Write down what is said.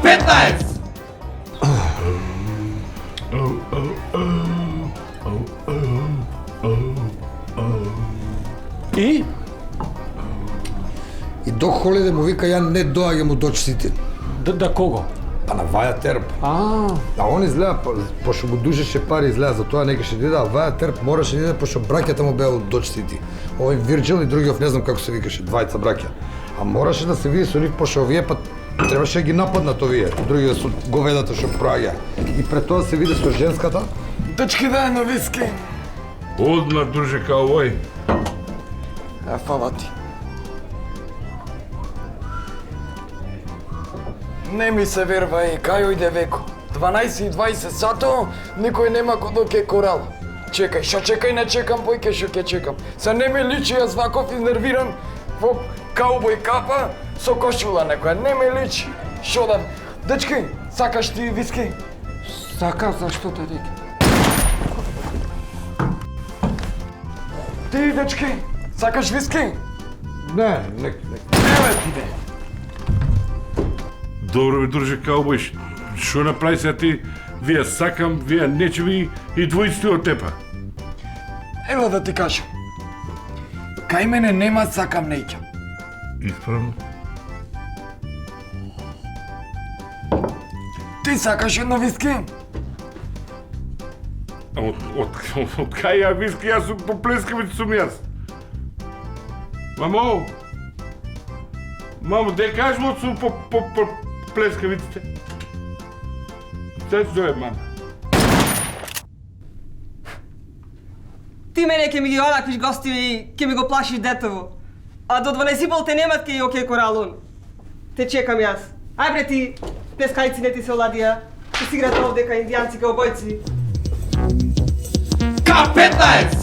K15! И? И Док Холиде му вика, ја не доаѓам у дочците. Да кого? Па на Ваја Терп. А он изгледа, пошто му дужеше пари, изгледа, за тоа некаше да иде, а Ваја Терп мораше да иде, пошто браќата му беа у дочците. Овој Вирджил и другиот, не знам како се викаше, двајца браќа. А мораше да се види со нив, пошто овие па требаше да ги нападнат овие, другиот со говедата што праѓа. И пред тоа се види со женската. Дочки, дай на виски. Одма, друже каубој. Фала ти. Не ми се верва и кај ојде веко. 12:20 сато, никој нема кога ке корал. Чекај, шо чекај, не чекам, појке шо ке чекам. Се не ми личи, јас ваков изнервиран во каубој капа со кошула некоја, не ми личи. Шо да... Дечки, сакаш ти виски? Сакам, зашто те реки? Ти, дечки, сакаш виски? Не. Еве ти бе. Добро бе, друже каубој, шо направи се ти? Вие сакам, вие нечеви и двојците од тепа. Ево да ти кажам. Кај мене нема сакам неќа. Исправно. Ти сакаш едно виски? Од кај ја виски, јас сум по плескавица сум јас. Мамо, де кажеш му сум по плескавиците? Се зоe, мама. Ти мене ќе ми ги одаквиш гости и ќе ми го плашиш детево. А до 12 те немат ке оке коралун. Те чекам јас. Ај бре ти, плескајци не ти се оладија. Ќе си играт овде кај индијанци, каубојци. K15!